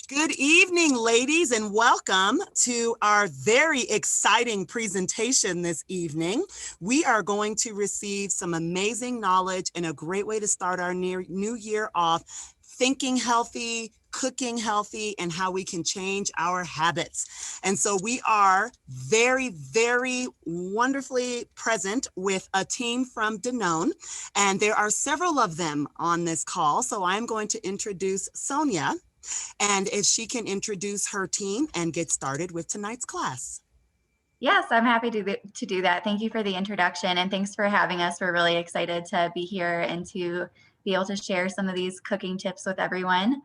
Good evening, ladies, and welcome to our very exciting presentation this evening. We are going to receive some amazing knowledge and a great way to start our new year off, thinking healthy, cooking healthy, and how we can change our habits. And so we are very, very wonderfully present with a team from Danone, and there are several of them on this call. So I'm going to introduce Sonia, and if she can introduce her team and get started with tonight's class. Yes, I'm happy to do that. Thank you for the introduction, and thanks for having us. We're really excited to be here and to be able to share some of these cooking tips with everyone.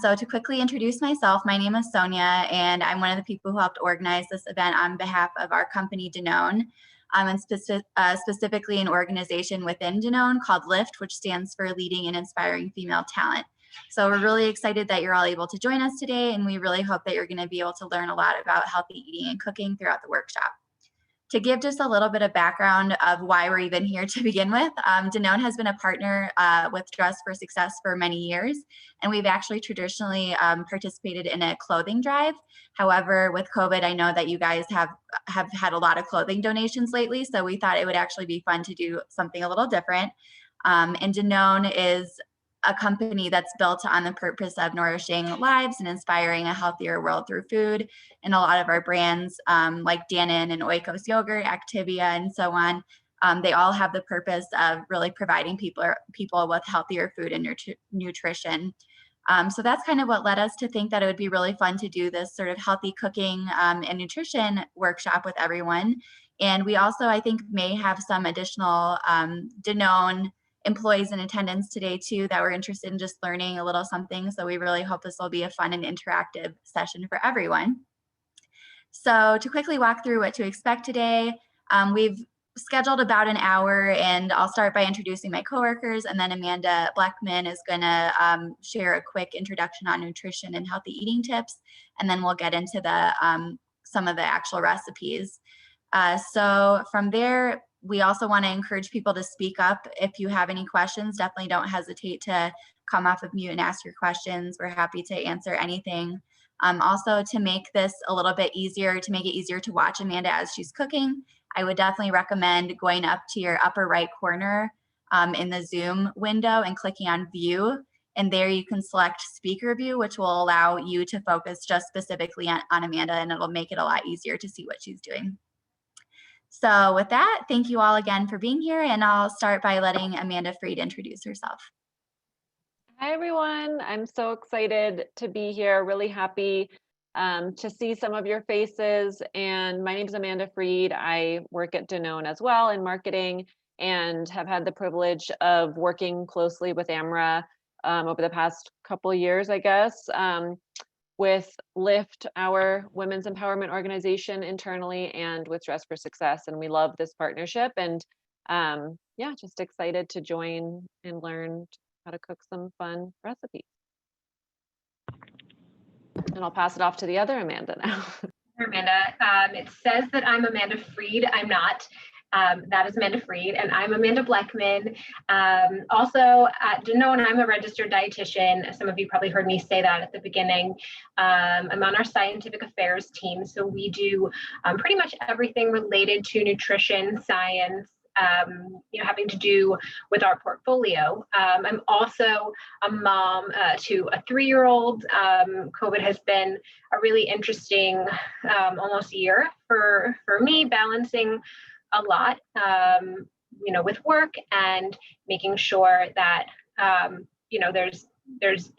So to quickly introduce myself, my name is Sonia, and I'm one of the people who helped organize this event on behalf of our company, Danone, and specifically an organization within Danone called LIFT, which stands for Leading and Inspiring Female Talent. So we're really excited that you're all able to join us today, and we really hope that you're going to be able to learn a lot about healthy eating and cooking throughout the workshop. To give just a little bit of background of why we're even here to begin with, Danone has been a partner with Dress for Success for many years, and we've actually traditionally participated in a clothing drive. However, with COVID, I know that you guys have had a lot of clothing donations lately, so we thought it would actually be fun to do something a little different. And Danone is a company that's built on the purpose of nourishing lives and inspiring a healthier world through food. And a lot of our brands like Danone and Oikos Yogurt, Activia, and so on, they all have the purpose of really providing people with healthier food and nutrition. So that's kind of what led us to think that it would be really fun to do this sort of healthy cooking and nutrition workshop with everyone. And we also, I think, may have some additional Danone employees in attendance today too that were interested in just learning a little something. So we really hope this will be a fun and interactive session for everyone. So to quickly walk through what to expect today, we've scheduled about an hour, and I'll start by introducing my coworkers, and then Amanda Blackman is going to share a quick introduction on nutrition and healthy eating tips, and then we'll get into some of the actual recipes. So from there, we also want to encourage people to speak up. If you have any questions, definitely don't hesitate to come off of mute and ask your questions. We're happy to answer anything. Also, to make this a little bit easier, to make it easier to watch Amanda as she's cooking, I would definitely recommend going up to your upper right corner in the Zoom window and clicking on View. And there you can select Speaker View, which will allow you to focus just specifically on Amanda, and it'll make it a lot easier to see what she's doing. So with that, thank you all again for being here, and I'll start by letting Amanda Freed introduce herself. Hi, everyone. I'm so excited to be here. Really happy to see some of your faces. And my name is Amanda Freed. I work at Danone as well in marketing, and have had the privilege of working closely with Amra over the past couple years, I guess, with LIFT, our women's empowerment organization internally, and with Dress for Success. And we love this partnership, and yeah, just excited to join and learn how to cook some fun recipes. And I'll pass it off to the other Amanda now. Amanda, it says that I'm Amanda Freed. I'm not. That is Amanda Freed, and I'm Amanda Blackman. Also at Danone, I'm a registered dietitian. Some of you probably heard me say that at the beginning. I'm on our scientific affairs team, so we do pretty much everything related to nutrition, science, having to do with our portfolio. I'm also a mom to a 3-year-old. COVID has been a really interesting almost year for me, balancing a lot, with work and making sure that, there's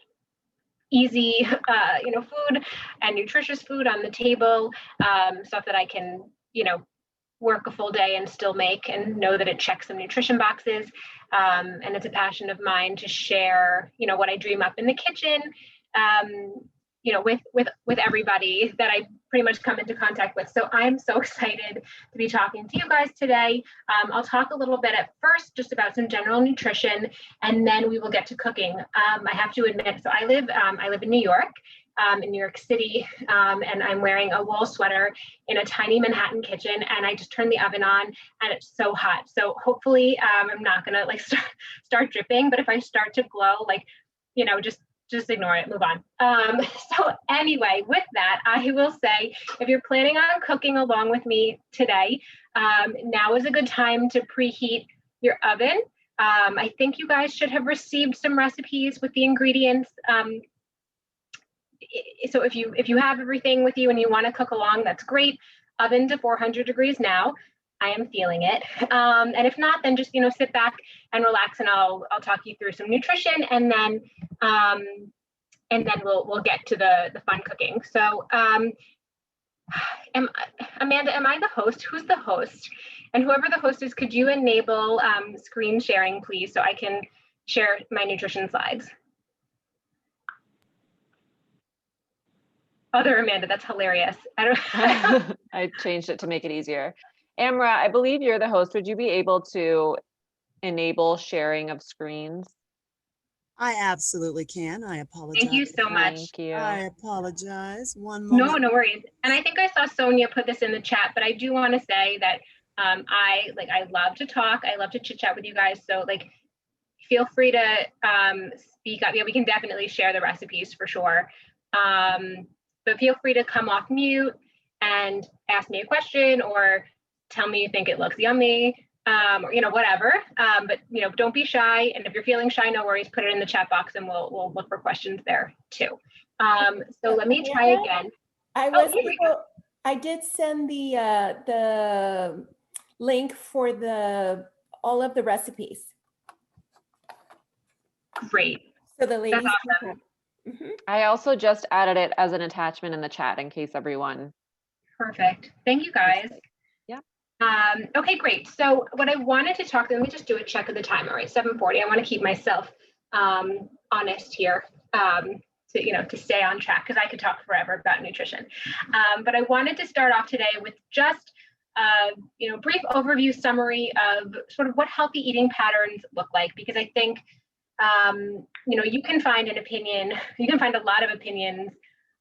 easy, food and nutritious food on the table, stuff that I can, work a full day and still make and know that it checks some nutrition boxes. And it's a passion of mine to share, what I dream up in the kitchen, with everybody that I pretty much come into contact with. So I'm so excited to be talking to you guys today. I'll talk a little bit at first just about some general nutrition, and then we will get to cooking. I have to admit, so I live in New York, in New York City, and I'm wearing a wool sweater in a tiny Manhattan kitchen, and I just turned the oven on and it's so hot. So hopefully I'm not gonna start dripping, but if I start to glow, just just ignore it, move on. So anyway, with that, I will say, if you're planning on cooking along with me today, now is a good time to preheat your oven. I think you guys should have received some recipes with the ingredients. So if you have everything with you and you want to cook along, that's great. Oven to 400 degrees now. I am feeling it. And if not, then just, sit back and relax, and I'll talk you through some nutrition, and then we'll get to the fun cooking. So Amanda, am I the host? Who's the host? And whoever the host is, could you enable screen sharing, please, so I can share my nutrition slides? Other Amanda, that's hilarious. I changed it to make it easier. Amra, I believe you're the host. Would you be able to enable sharing of screens? I absolutely can. I apologize. Thank you so much. Thank you. I apologize. One moment. No worries. And I think I saw Sonia put this in the chat, but I do want to say that I love to talk. I love to chit chat with you guys. So feel free to speak up. Yeah, we can definitely share the recipes for sure. But feel free to come off mute and ask me a question, or tell me you think it looks yummy, or whatever. But don't be shy. And if you're feeling shy, no worries. Put it in the chat box, and we'll look for questions there too. So let me try again. I did send the link for all of the recipes. Great. So the ladies. That's awesome. I also just added it as an attachment in the chat in case everyone. Perfect. Thank you, guys. Yeah. Okay, great. So what I wanted to talk, let me just do a check of the time. All right, 7:40. I want to keep myself honest here, to stay on track, because I could talk forever about nutrition. But I wanted to start off today with just brief overview summary of sort of what healthy eating patterns look like, because I think you can find a lot of opinions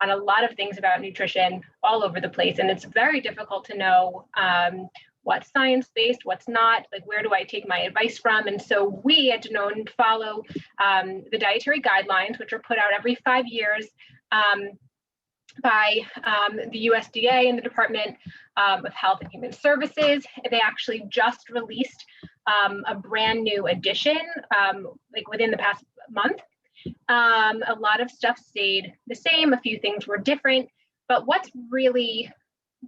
on a lot of things about nutrition all over the place, and it's very difficult to know what's science-based, what's not, where do I take my advice from. And so we at Danone follow the dietary guidelines, which are put out every 5 years by the USDA and the Department of Health and Human Services. They actually just released a brand new edition, within the past month. A lot of stuff stayed the same, a few things were different, but what's really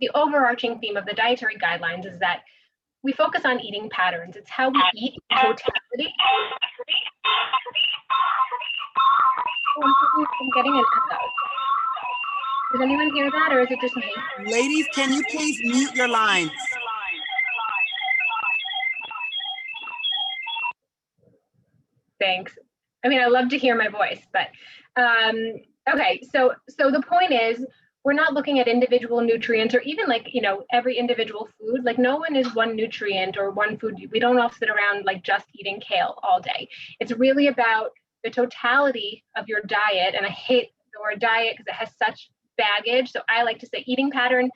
the overarching theme of the dietary guidelines is that we focus on eating patterns. It's how we eat in totality. I'm getting an echo. Does anyone hear that, or is it just me? Ladies, can you please mute your lines? Thanks. I mean, I love to hear my voice, but okay. So the point is, we're not looking at individual nutrients, or even every individual food. No one is one nutrient or one food. We don't all sit around just eating kale all day. It's really about the totality of your diet. And I hate the word diet because it has such baggage. So I like to say eating pattern,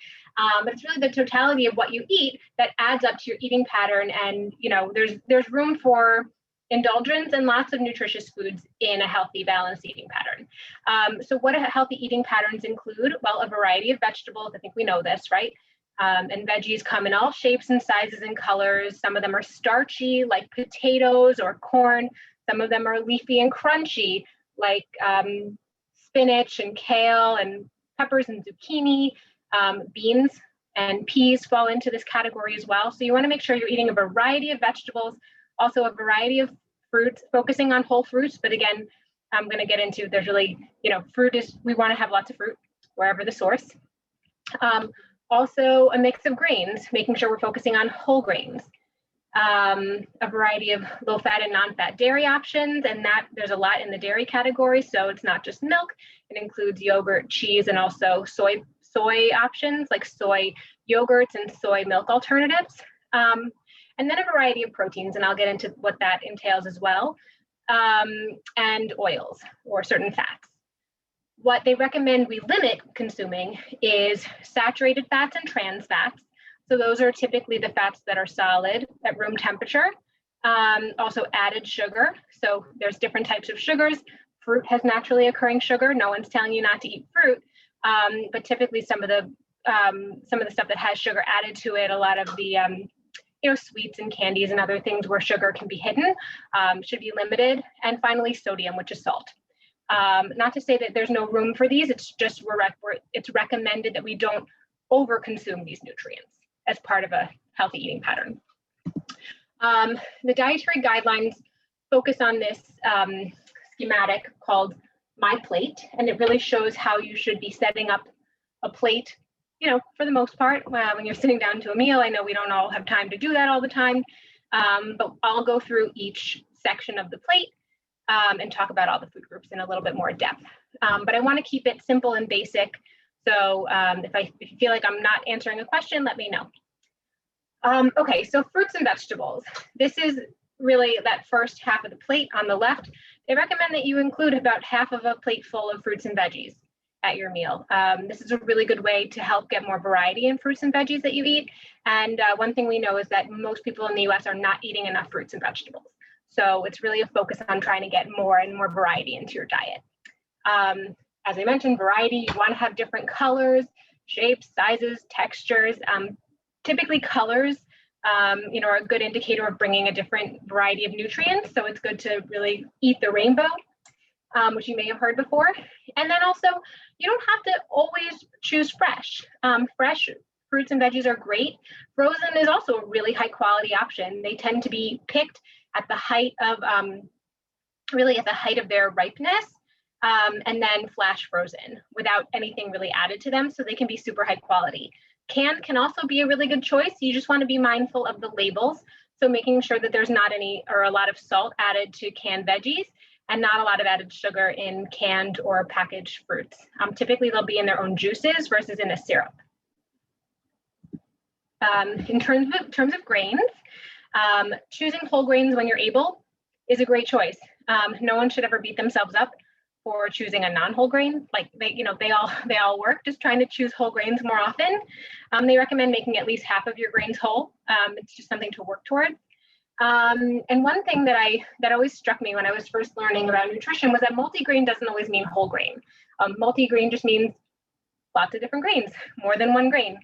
but it's really the totality of what you eat that adds up to your eating pattern. And there's room for indulgence and lots of nutritious foods in a healthy, balanced eating pattern. So what healthy eating patterns include? Well, a variety of vegetables. I think we know this, right? And veggies come in all shapes and sizes and colors. Some of them are starchy, like potatoes or corn. Some of them are leafy and crunchy, like spinach and kale and peppers and zucchini. Beans and peas fall into this category as well. So you want to make sure you're eating a variety of vegetables, also a variety of fruits, focusing on whole fruits. But again, I'm going to get into, there's really, fruit is, we want to have lots of fruit wherever the source. Also a mix of grains, making sure we're focusing on whole grains. A variety of low fat and non-fat dairy options, and that there's a lot in the dairy category. So it's not just milk, it includes yogurt, cheese, and also soy options like soy yogurts and soy milk alternatives. And then a variety of proteins, and I'll get into what that entails as well, and oils or certain fats. What they recommend we limit consuming is saturated fats and trans fats. So those are typically the fats that are solid at room temperature. Also added sugar. So there's different types of sugars. fruit has naturally occurring sugar. No one's telling you not to eat fruit, but typically some of the stuff that has sugar added to it, a lot of the sweets and candies and other things where sugar can be hidden, should be limited. And finally, sodium, which is salt. Not to say that there's no room for these, it's just it's recommended that we don't overconsume these nutrients as part of a healthy eating pattern. The dietary guidelines focus on this schematic called My Plate, and it really shows how you should be setting up a plate, for the most part, when you're sitting down to a meal. I know we don't all have time to do that all the time, but I'll go through each section of the plate and talk about all the food groups in a little bit more depth. But I want to keep it simple and basic. So if you feel like I'm not answering a question, let me know. Okay, so fruits and vegetables. This is really that first half of the plate on the left. They recommend that you include about half of a plate full of fruits and veggies at your meal. This is a really good way to help get more variety in fruits and veggies that you eat. And one thing we know is that most people in the US are not eating enough fruits and vegetables. So it's really a focus on trying to get more and more variety into your diet. As I mentioned, variety, you want to have different colors, shapes, sizes, textures. Typically colors, are a good indicator of bringing a different variety of nutrients. So it's good to really eat the rainbow, which you may have heard before. And then also, you don't have to always choose fresh. Fresh fruits and veggies are great. Frozen is also a really high quality option. They tend to be picked at the height of, their ripeness, and then flash frozen without anything really added to them. So they can be super high quality. Canned can also be a really good choice. You just want to be mindful of the labels. So making sure that there's not any or a lot of salt added to canned veggies and not a lot of added sugar in canned or packaged fruits. Typically they'll be in their own juices versus in a syrup. In terms of grains, choosing whole grains when you're able is a great choice. No one should ever beat themselves up for choosing a non-whole grain. Like they all work. Just trying to choose whole grains more often. They recommend making at least half of your grains whole. It's just something to work toward. And one thing that always struck me when I was first learning about nutrition was that multigrain doesn't always mean whole grain. Multigrain just means lots of different grains, more than one grain.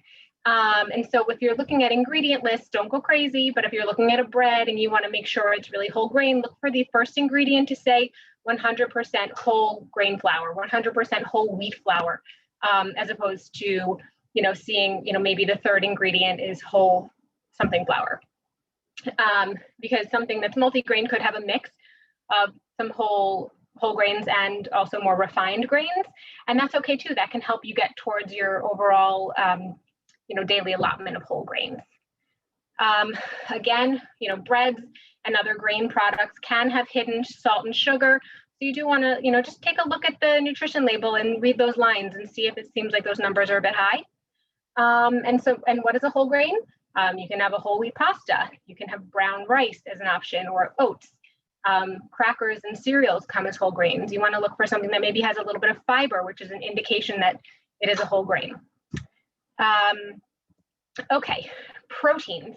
And so if you're looking at ingredient lists, don't go crazy, but if you're looking at a bread and you want to make sure it's really whole grain, look for the first ingredient to say 100% whole grain flour, 100% whole wheat flour, as opposed to, seeing, maybe the third ingredient is whole something flour. Because something that's multi-grain could have a mix of some whole grains and also more refined grains. And that's okay too. That can help you get towards your overall, daily allotment of whole grains. Again, breads and other grain products can have hidden salt and sugar. So you do want to, just take a look at the nutrition label and read those lines and see if it seems like those numbers are a bit high. And what is a whole grain? You can have a whole wheat pasta. You can have brown rice as an option, or oats. Crackers and cereals come as whole grains. You want to look for something that maybe has a little bit of fiber, which is an indication that it is a whole grain. Okay, proteins.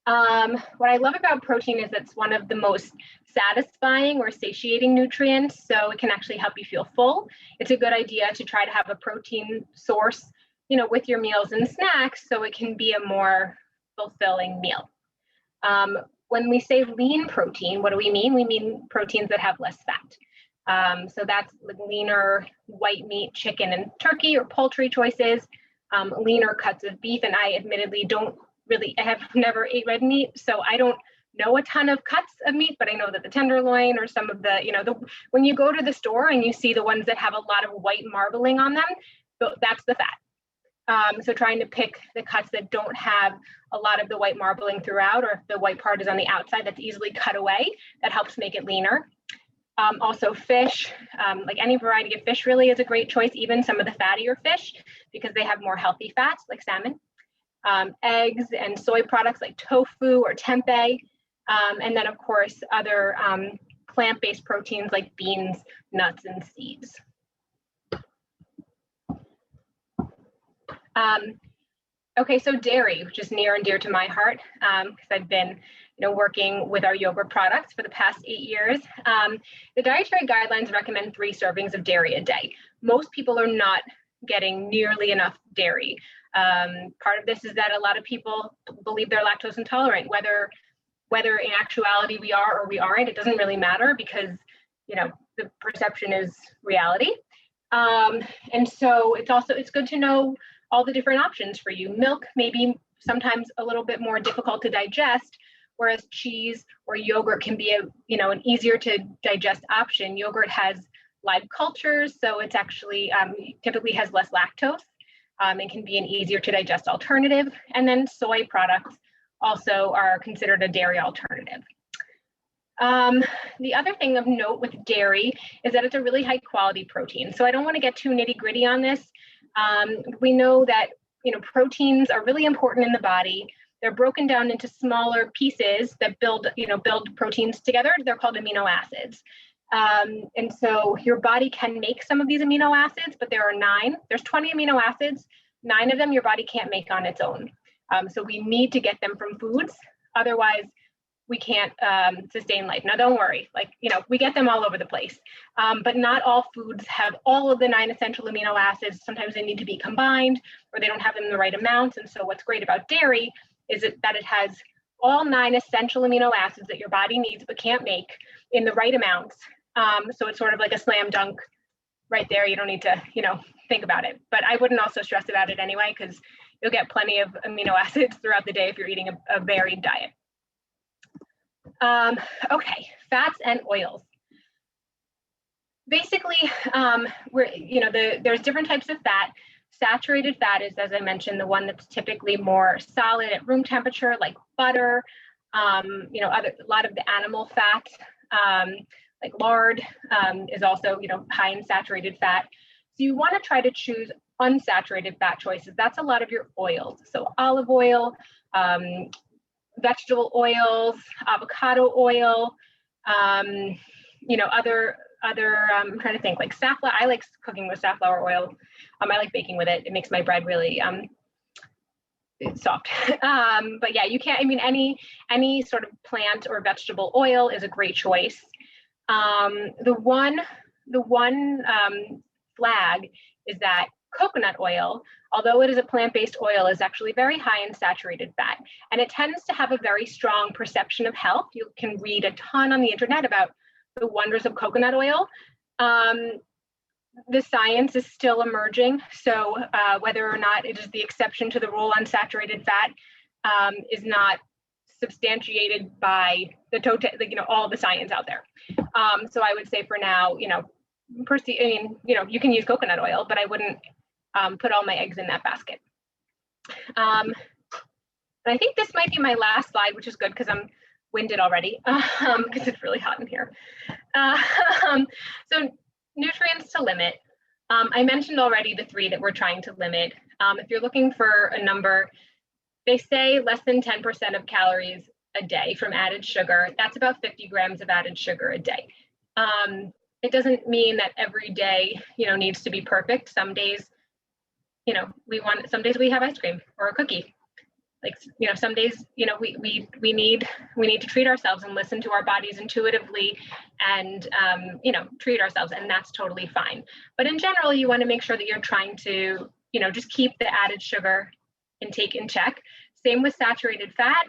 What I love about protein is it's one of the most satisfying or satiating nutrients, so it can actually help you feel full. It's a good idea to try to have a protein source, with your meals and snacks, so it can be a more fulfilling meal. When we say lean protein, what do we mean? We mean proteins that have less fat. So that's leaner white meat, chicken and turkey or poultry choices, leaner cuts of beef. And I admittedly I have never ate red meat, so I don't know a ton of cuts of meat, but I know that the tenderloin or some of the, when you go to the store and you see the ones that have a lot of white marbling on them, that's the fat. So trying to pick the cuts that don't have a lot of the white marbling throughout, or if the white part is on the outside, that's easily cut away. That helps make it leaner. Also fish, like any variety of fish really is a great choice, even some of the fattier fish, because they have more healthy fats like salmon. Eggs and soy products like tofu or tempeh. And then of course, other plant-based proteins like beans, nuts, and seeds. Okay, so dairy, which is near and dear to my heart, because I've been, working with our yogurt products for the past 8 years. The dietary guidelines recommend 3 servings of dairy a day. Most people are not getting nearly enough dairy. Part of this is that a lot of people believe they're lactose intolerant, whether in actuality we are or we aren't, it doesn't really matter because, the perception is reality. And so it's good to know all the different options for you. Milk may be sometimes a little bit more difficult to digest, whereas cheese or yogurt can be an easier to digest option. Yogurt has live cultures, so it's actually typically has less lactose and can be an easier to digest alternative. And then soy products also are considered a dairy alternative. The other thing of note with dairy is that it's a really high quality protein. So I don't want to get too nitty gritty on this. We know that, proteins are really important in the body. They're broken down into smaller pieces that build proteins together. They're called amino acids. And so your body can make some of these amino acids, but there are 9. There's 20 amino acids. 9 of them your body can't make on its own. So we need to get them from foods. Otherwise, we can't sustain life. Now, don't worry, we get them all over the place, but not all foods have all of the 9 essential amino acids. Sometimes they need to be combined or they don't have them in the right amounts. And so what's great about dairy is that it has all 9 essential amino acids that your body needs but can't make in the right amounts. So it's sort of like a slam dunk right there. You don't need to, think about it, but I wouldn't also stress about it anyway, because you'll get plenty of amino acids throughout the day if you're eating a varied diet. Okay, fats and oils. Basically, there's different types of fat. Saturated fat is, as I mentioned, the one that's typically more solid at room temperature, like butter. A lot of the animal fat, like lard, is also, high in saturated fat. So you want to try to choose unsaturated fat choices. That's a lot of your oils. So olive oil, vegetable oils, avocado oil, other I'm trying to think, like safflower. I like cooking with safflower oil. I like baking with it. It makes my bread really soft. But yeah, you can't, any sort of plant or vegetable oil is a great choice. The one flag is that coconut oil, although it is a plant-based oil, is actually very high in saturated fat, and it tends to have a very strong perception of health. You can read a ton on the internet about the wonders of coconut oil. The science is still emerging, so whether or not it is the exception to the rule on saturated fat is not substantiated by all the science out there. So I would say for now, you can use coconut oil, but I wouldn't put all my eggs in that basket. And I think this might be my last slide, which is good because I'm winded already, because it's really hot in here. So nutrients to limit. I mentioned already the 3 that we're trying to limit. If you're looking for a number, they say less than 10% of calories a day from added sugar. That's about 50 grams of added sugar a day. It doesn't mean that every day, needs to be perfect. Some days, some days we have ice cream or a cookie. Some days, we need to treat ourselves and listen to our bodies intuitively and, treat ourselves, and that's totally fine. But in general, you want to make sure that you're trying to, just keep the added sugar intake in check. Same with saturated fat.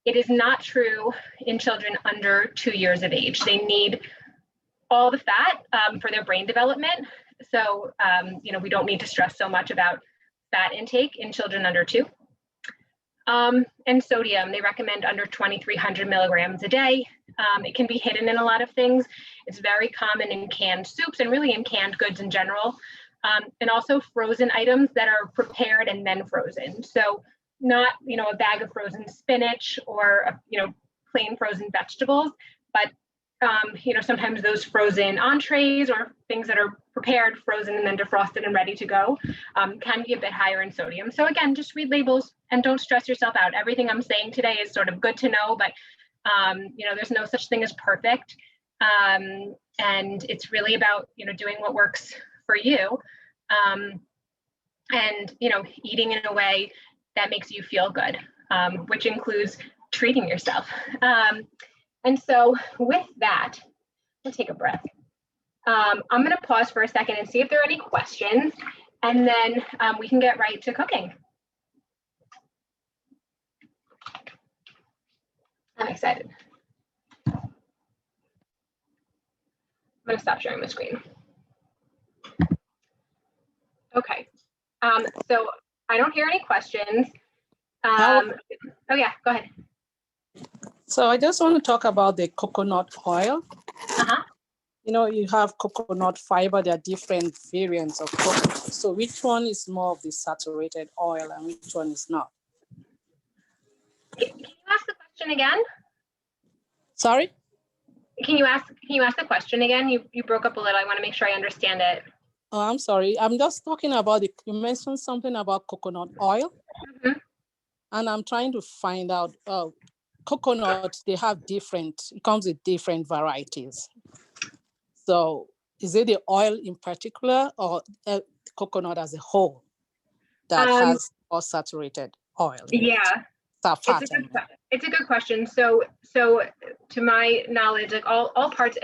It is not true in children under 2 years of age. They need all the fat for their brain development. So, we don't need to stress so much about fat intake in children under 2. And sodium, they recommend under 2,300 milligrams a day. It can be hidden in a lot of things. It's very common in canned soups and really in canned goods in general. And also frozen items that are prepared and then frozen. So not, a bag of frozen spinach or, plain frozen vegetables, but, sometimes those frozen entrees or things that are prepared, frozen, and then defrosted and ready to go can be a bit higher in sodium. So again, just read labels and don't stress yourself out. Everything I'm saying today is sort of good to know, but, there's no such thing as perfect. And it's really about, doing what works for you. and, eating in a way that makes you feel good, which includes treating yourself. And so with that, I'll take a breath. I'm going to pause for a second and see if there are any questions, and then we can get right to cooking. I'm excited. I'm going to stop sharing my screen. Okay. So I don't hear any questions. Oh yeah, go ahead. So I just want to talk about the coconut oil. Uh-huh. You have coconut fiber, there are different variants of coconut. So which one is more of the saturated oil and which one is not? Can you ask the question again? Sorry? Can you ask the question again? You broke up a little. I want to make sure I understand it. Oh, I'm sorry. I'm just talking about you mentioned something about coconut oil. Mm-hmm. And I'm trying to find out, coconut, they have it comes with different varieties. So is it the oil in particular or coconut as a whole that has more saturated oil? Yeah, it's a good question. So to my knowledge, like all parts,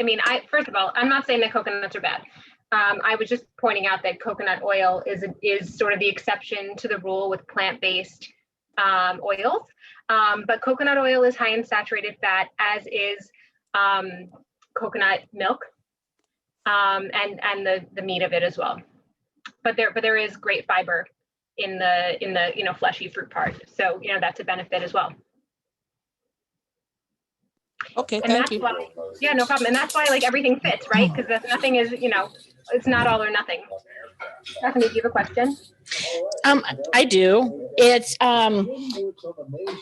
first of all, I'm not saying that coconuts are bad. I was just pointing out that coconut oil is sort of the exception to the rule with plant-based oils. But coconut oil is high in saturated fat, as is coconut milk, and the meat of it as well. But there is great fiber in the fleshy fruit part, so that's a benefit as well. Okay, and thank that's you. why, yeah, no problem. And that's why like everything fits, right? Because nothing is, it's not all or nothing. Stephanie, do you have a question? I do. It's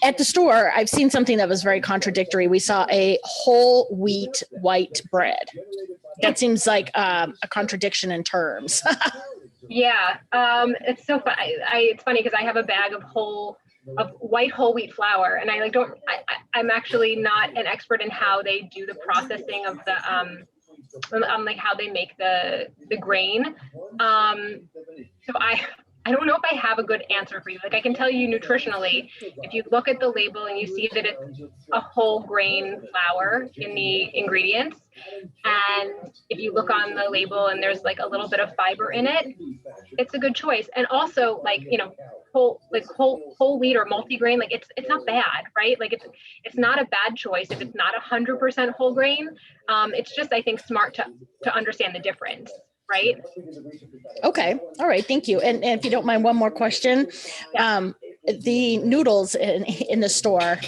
at the store, I've seen something that was very contradictory. We saw a whole wheat white bread. That seems like a contradiction in terms. Yeah, it's so fun. It's funny because I have a bag of white whole wheat flour, and I'm actually not an expert in how they do the processing of the like how they make the grain. So I don't know if I have a good answer for you. Like I can tell you nutritionally, if you look at the label and you see that it's a whole grain flour in the ingredients, and if you look on the label and there's like a little bit of fiber in it, it's a good choice. And also like, whole wheat or multigrain, like it's not bad, right? Like it's not a bad choice if it's not 100% whole grain. It's just, I think, smart to understand the difference. Right. Okay. All right. Thank you. And if you don't mind, one more question. Yeah. The noodles in the store,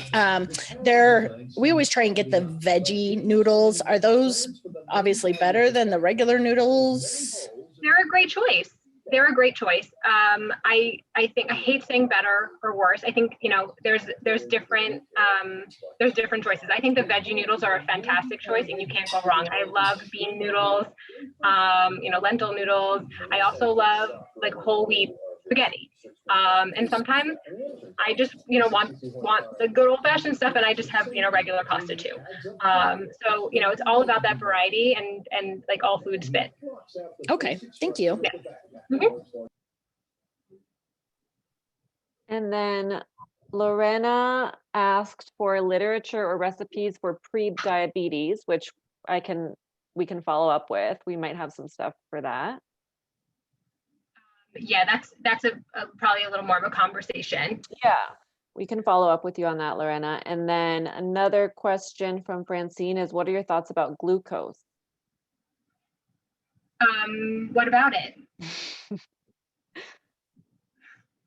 we always try and get the veggie noodles. Are those obviously better than the regular noodles? They're a great choice. I think, I hate saying better or worse. I think, there's different choices. I think the veggie noodles are a fantastic choice and you can't go wrong. I love bean noodles, lentil noodles. I also love like whole wheat spaghetti. And sometimes I just, want the good old fashioned stuff, and I just have, regular pasta too. So, it's all about that variety, and like all foods fit. Okay. Thank you. Yeah. Mm-hmm. And then Lorena asked for literature or recipes for pre-diabetes, which we can follow up with. We might have some stuff for that. Yeah, that's probably a little more of a conversation. Yeah, we can follow up with you on that, Lorena. And then another question from Francine is, what are your thoughts about glucose? What about it?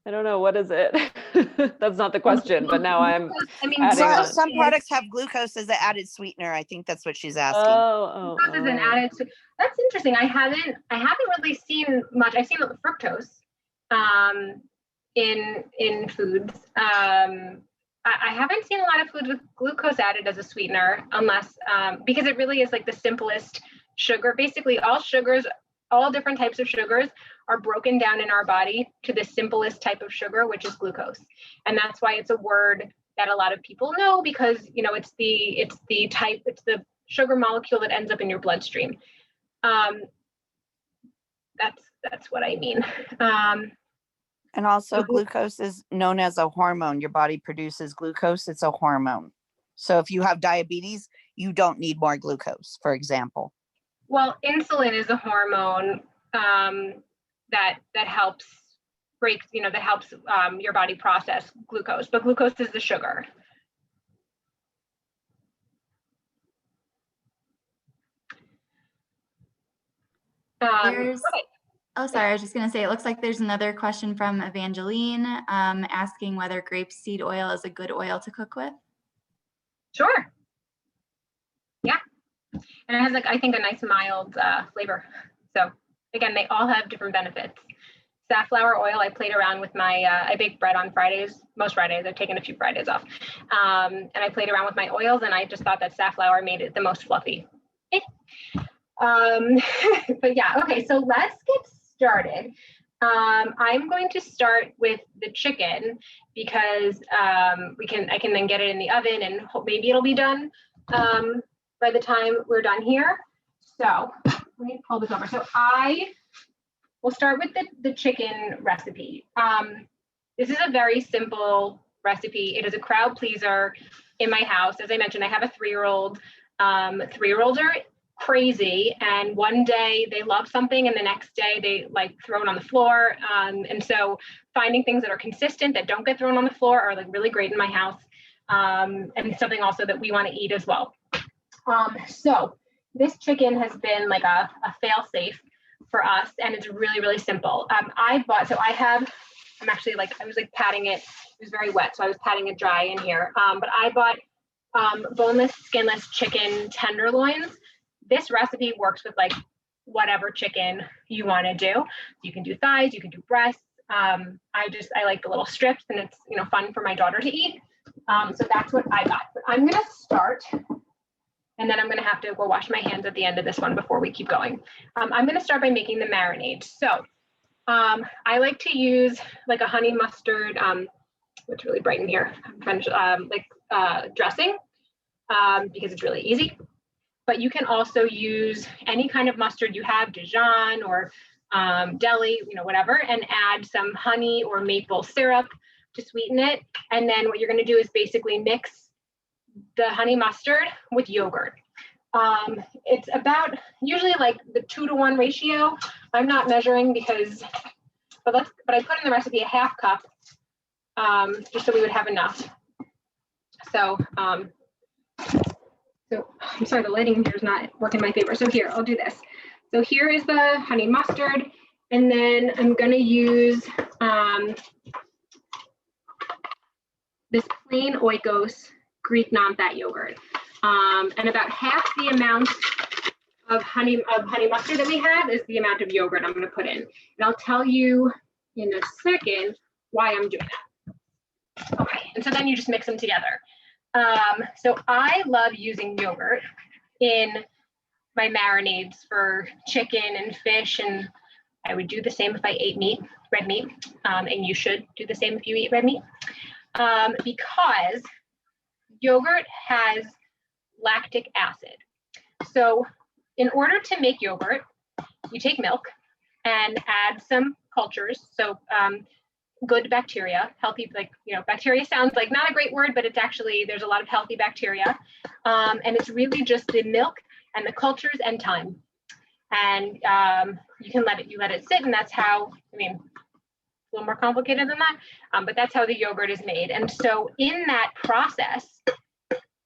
I don't know. What is it? That's not the question, but now I'm some products have glucose as an added sweetener. I think that's what she's asking. Glucose is an added. That's interesting. I haven't really seen much. I've seen fructose in foods. I haven't seen a lot of foods with glucose added as a sweetener, unless because it really is like the simplest sugar. Basically, all different types of sugars are broken down in our body to the simplest type of sugar, which is glucose. And that's why it's a word that a lot of people know, because it's the sugar molecule that ends up in your bloodstream. That's what I mean. And also glucose is known as a hormone. Your body produces glucose. It's a hormone. So if you have diabetes, you don't need more glucose, for example. Well, insulin is a hormone that helps break, that helps your body process glucose, but glucose is the sugar. Oh, sorry, I was just going to say, it looks like there's another question from Evangeline asking whether grapeseed oil is a good oil to cook with. Sure. Yeah. And it has I think a nice mild flavor. So again, they all have different benefits. Safflower oil, I played around with I bake bread on Fridays, most Fridays. I've taken a few Fridays off. And I played around with my oils, and I just thought that safflower made it the most fluffy. But yeah, okay, so let's get started. I'm going to start with the chicken because I can then get it in the oven and maybe it'll be done by the time we're done here. So let me pull this over. So we'll start with the chicken recipe. This is a very simple recipe. It is a crowd pleaser in my house. As I mentioned, I have a 3-year-old. 3-year-olds are crazy, and one day they love something and the next day they throw it on the floor, and so finding things that are consistent that don't get thrown on the floor are really great in my house, and something also that we want to eat as well. So this chicken has been a fail-safe for us, and it's really, really simple. I was patting it. It was very wet, so I was patting it dry in here, but I bought boneless, skinless chicken tenderloins. This recipe works with whatever chicken you want to do. You can do thighs, you can do breasts. I like the little strips, and it's fun for my daughter to eat. So that's what I got. But I'm gonna start, and then I'm gonna have to go wash my hands at the end of this one before we keep going. I'm gonna start by making the marinade. So I like to use a honey mustard, what's really bright in here, dressing, because it's really easy. But you can also use any kind of mustard you have, Dijon or deli, whatever, and add some honey or maple syrup to sweeten it. And then what you're going to do is basically mix the honey mustard with yogurt. It's about usually the 2-to-1 ratio. I'm not measuring but I put in the recipe a half cup, just so we would have enough. So, I'm sorry, the lighting here is not working in my favor. So here, I'll do this. So here is the honey mustard, and then I'm going to use this plain Oikos Greek non-fat yogurt, and about half the amount of honey mustard that we have is the amount of yogurt I'm going to put in. And I'll tell you in a second why I'm doing that. Okay, and so then you just mix them together. So I love using yogurt in my marinades for chicken and fish, and I would do the same if I ate red meat, and you should do the same if you eat red meat, because yogurt has lactic acid. So in order to make yogurt, you take milk and add some cultures. So good bacteria, healthy, bacteria sounds like not a great word, but it's actually, there's a lot of healthy bacteria. And it's really just the milk and the cultures and time. And you can let it sit, and that's how, a little more complicated than that, but that's how the yogurt is made. And so in that process,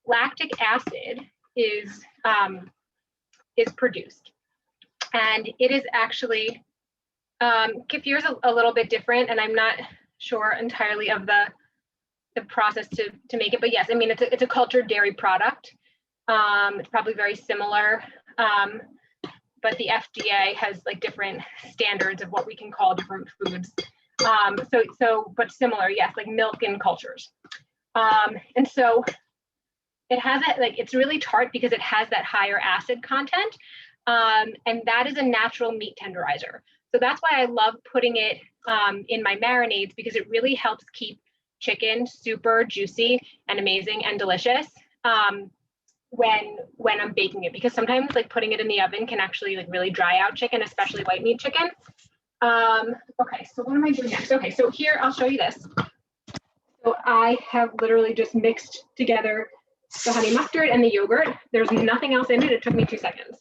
lactic acid is produced. And it is actually, kefir is a little bit different, and I'm not sure entirely of the process to make it, but yes, it's a cultured dairy product. It's probably very similar, but the FDA has different standards of what we can call different foods. But similar, yes, milk and cultures. And so it has it's really tart because it has that higher acid content, and that is a natural meat tenderizer. So that's why I love putting it in my marinades, because it really helps keep chicken super juicy and amazing and delicious when I'm baking it. Because sometimes putting it in the oven can actually really dry out chicken, especially white meat chicken. Okay, so what am I doing next? Okay, so here, I'll show you this. So I have literally just mixed together the honey mustard and the yogurt. There's nothing else in it. It took me 2 seconds.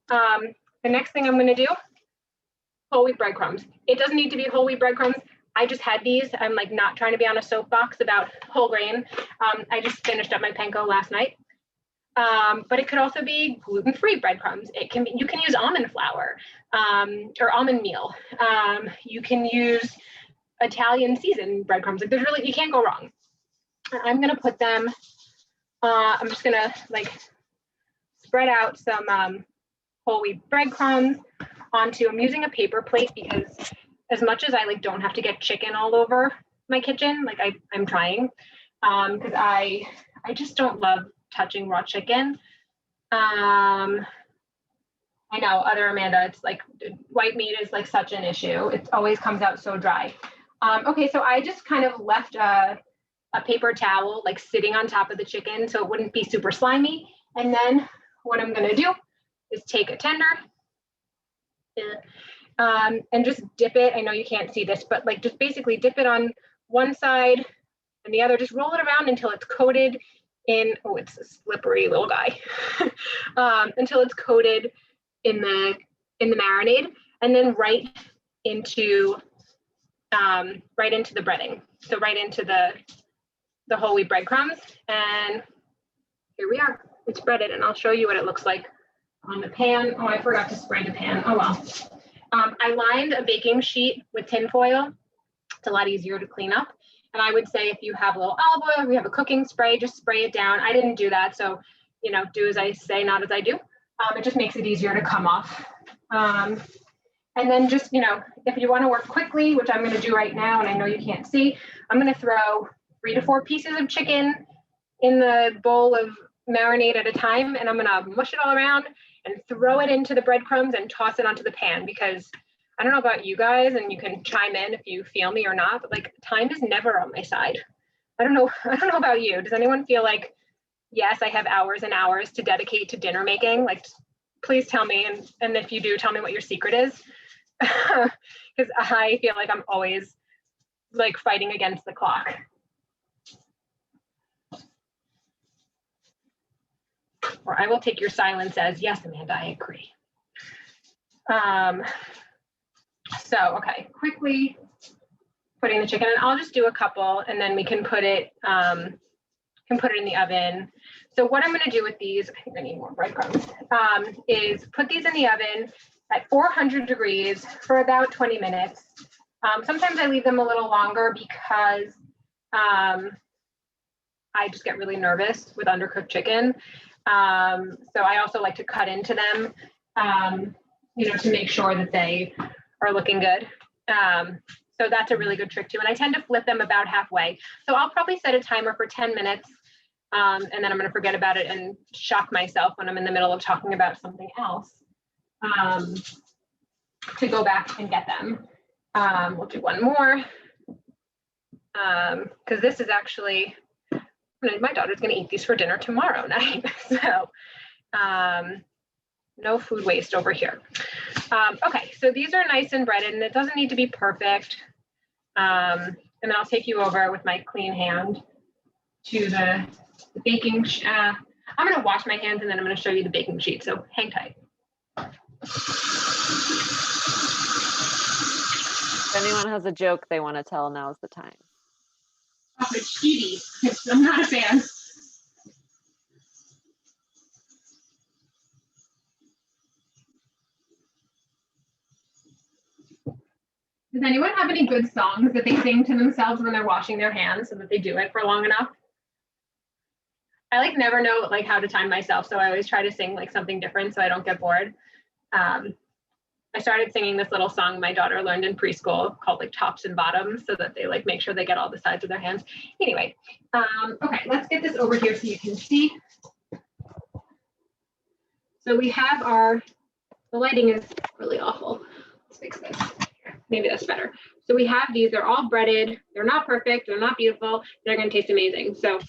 The next thing I'm gonna do, whole wheat breadcrumbs. It doesn't need to be whole wheat breadcrumbs. I just had these. I'm like not trying to be on a soapbox about whole grain. I just finished up my panko last night. But it could also be gluten-free breadcrumbs. It can be, you can use almond flour or almond meal. You can use Italian seasoned breadcrumbs. Like there's really, you can't go wrong. I'm gonna put them, I'm just gonna like spread out some whole wheat breadcrumbs onto, I'm using a paper plate because as much as I like don't have to get chicken all over my kitchen, like I'm trying, because I just don't love touching raw chicken. I know other Amanda, it's like white meat is like such an issue. It always comes out so dry. Okay, so I just kind of left a paper towel like sitting on top of the chicken so it wouldn't be super slimy. And then what I'm gonna do is take a tender and just dip it. I know you can't see this, but like just basically dip it on one side and the other, just roll it around until it's coated in, oh, it's a slippery little guy, until it's coated in the marinade, and then right into the breading. So right into the whole wheat breadcrumbs. And here we are, it's breaded, and I'll show you what it looks like on the pan. Oh, I forgot to spray the pan, oh well. I lined a baking sheet with tin foil. It's a lot easier to clean up. And I would say if you have a little olive oil, we have a cooking spray, just spray it down. I didn't do that. So, you know, do as I say, not as I do. It just makes it easier to come off. And then just, you know, if you want to work quickly, which I'm going to do right now, and I know you can't see, I'm going to throw 3 to 4 pieces of chicken in the bowl of marinade at a time. And I'm going to mush it all around and throw it into the breadcrumbs and toss it onto the pan, because I don't know about you guys, and you can chime in if you feel me or not, but like time is never on my side. I don't know about you. Does anyone feel like, yes, I have hours and hours to dedicate to dinner making? Like, please tell me. And if you do, tell me what your secret is. Because I feel like I'm always like fighting against the clock. Or I will take your silence as, yes, Amanda, I agree. So, okay, quickly putting the chicken in. I'll just do a couple and then we can put it in the oven. So what I'm going to do with these, I think I need more breadcrumbs, is put these in the oven at 400 degrees for about 20 minutes. Sometimes I leave them a little longer because I just get really nervous with undercooked chicken. So I also like to cut into them, you know, to make sure that they are looking good. So that's a really good trick too. And I tend to flip them about halfway. So I'll probably set a timer for 10 minutes. And then I'm going to forget about it and shock myself when I'm in the middle of talking about something else, to go back and get them. We'll do one more, because this is actually, my daughter's going to eat these for dinner tomorrow night. So no food waste over here. Okay, so these are nice and breaded, and it doesn't need to be perfect. And then I'll take you over with my clean hand to the baking. I'm going to wash my hands and then I'm going to show you the baking sheet. So hang tight. If anyone has a joke they want to tell, now is the time. Oh, it's cheaty. I'm not a fan. Does anyone have any good songs that they sing to themselves when they're washing their hands so that they do it for long enough? I like never know like how to time myself, so I always try to sing like something different so I don't get bored. I started singing this little song my daughter learned in preschool called like Tops and Bottoms, so that they like make sure they get all the sides of their hands. Anyway, okay, let's get this over here so you can see. So we have the lighting is really awful. Let's fix this. Maybe that's better. So we have these, they're all breaded. They're not perfect. They're not beautiful. They're going to taste amazing. So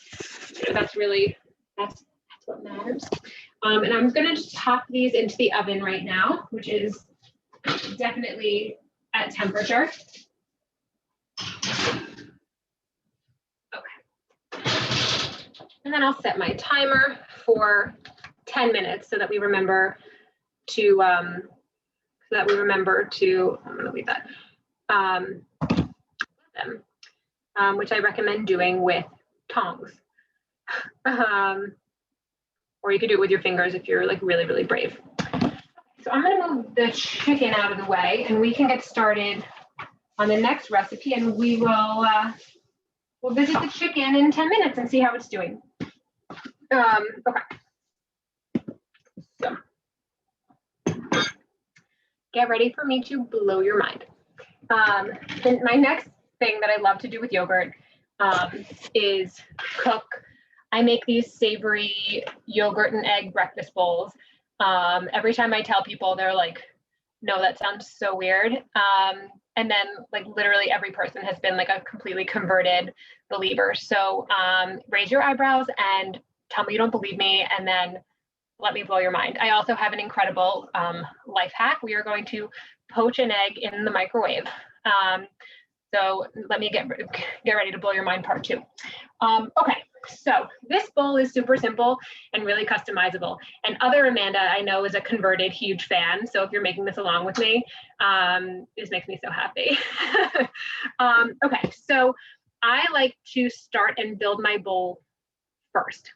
that's what matters. And I'm going to just pop these into the oven right now, which is definitely at temperature. And then I'll set my timer for 10 minutes so that we remember to, I'm gonna leave that, which I recommend doing with tongs. Or you could do it with your fingers if you're like really, really brave. So I'm gonna move the chicken out of the way and we can get started on the next recipe, and we will we'll visit the chicken in 10 minutes and see how it's doing. Okay. So get ready for me to blow your mind. Then my next thing that I love to do with yogurt is cook. I make these savory yogurt and egg breakfast bowls. Every time I tell people, they're like, no, that sounds so weird. And then like literally every person has been like a completely converted believer. So raise your eyebrows and tell me you don't believe me, and then let me blow your mind. I also have an incredible life hack. We are going to poach an egg in the microwave. So let me get ready to blow your mind part 2. Okay, so this bowl is super simple and really customizable. And other Amanda I know is a converted huge fan. So if you're making this along with me, this makes me so happy. Okay, so I like to start and build my bowl first.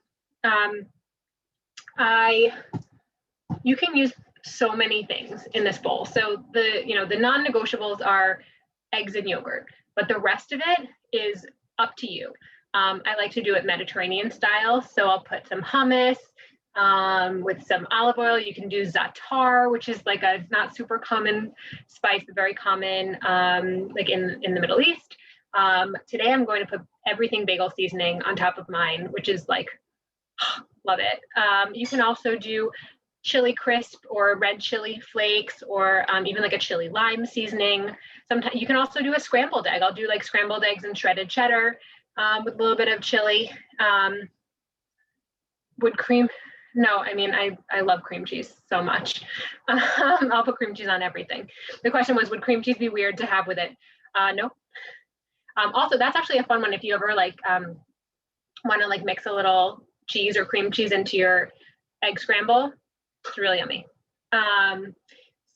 You can use so many things in this bowl. So the non-negotiables are eggs and yogurt, but the rest of it is up to you. I like to do it Mediterranean style. So I'll put some hummus with some olive oil. You can do za'atar, which is like a not super common spice, but very common like in the Middle East. Today I'm going to put everything bagel seasoning on top of mine, which is like, love it. You can also do chili crisp or red chili flakes, or even like a chili lime seasoning. Sometimes you can also do a scrambled egg. I'll do like scrambled eggs and shredded cheddar with a little bit of chili. Would cream? No, I mean, I love cream cheese so much. I'll put cream cheese on everything. The question was, would cream cheese be weird to have with it? No. Also, that's actually a fun one if you ever like want to like mix a little cheese or cream cheese into your egg scramble. It's really yummy.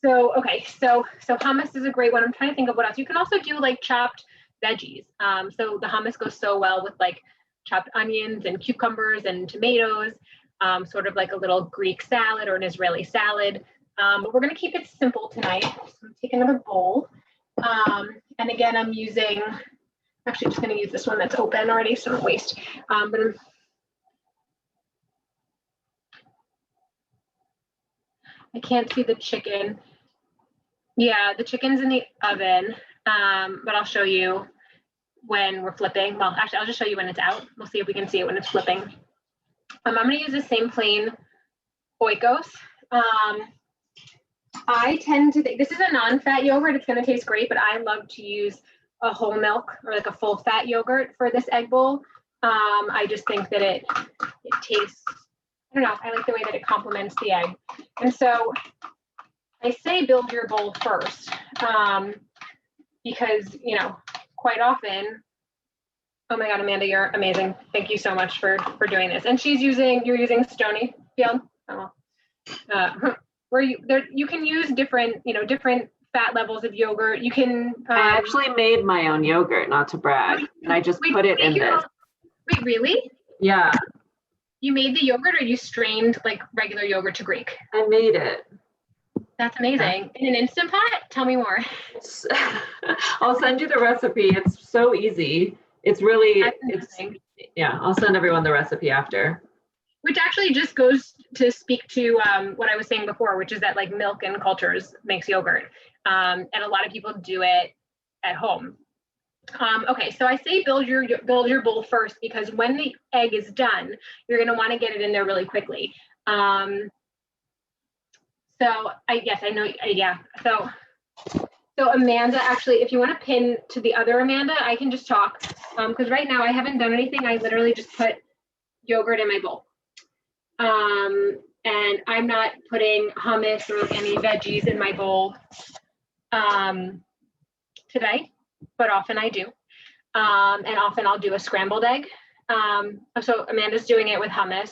So hummus is a great one. I'm trying to think of what else. You can also do like chopped veggies. So the hummus goes so well with like chopped onions and cucumbers and tomatoes, sort of like a little Greek salad or an Israeli salad. But we're gonna keep it simple tonight. So I'm taking another bowl. And again, I'm actually just gonna use this one that's open already, so don't waste. But I can't see the chicken. Yeah, the chicken's in the oven, but I'll show you when we're flipping. Well, actually, I'll just show you when it's out. We'll see if we can see it when it's flipping. I'm gonna use the same plain Oikos. I tend to think, this is a non-fat yogurt. It's gonna taste great, but I love to use a whole milk or like a full fat yogurt for this egg bowl. I just think that it tastes, I don't know, I like the way that it complements the egg. And so I say build your bowl first because, quite often, oh my God, Amanda, you're amazing. Thank you so much for doing this. And you're using Stonyfield. Where you can use different fat levels of yogurt. You can. I actually made my own yogurt, not to brag, and I just put it in this. Wait, really? Yeah. You made the yogurt, or you strained like regular yogurt to Greek? I made it. That's amazing. In an Instant Pot? Tell me more. I'll send you the recipe. It's so easy. It's really, yeah, I'll send everyone the recipe after. Which actually just goes to speak to what I was saying before, which is that like milk in cultures makes yogurt. And a lot of people do it at home. Okay, so I say build your bowl first because when the egg is done, you're gonna wanna get it in there really quickly. So Amanda, actually, if you want to pin to the other Amanda, I can just talk because right now I haven't done anything. I literally just put yogurt in my bowl. And I'm not putting hummus or any veggies in my bowl. today, but often I do. And often I'll do a scrambled egg. So Amanda's doing it with hummus.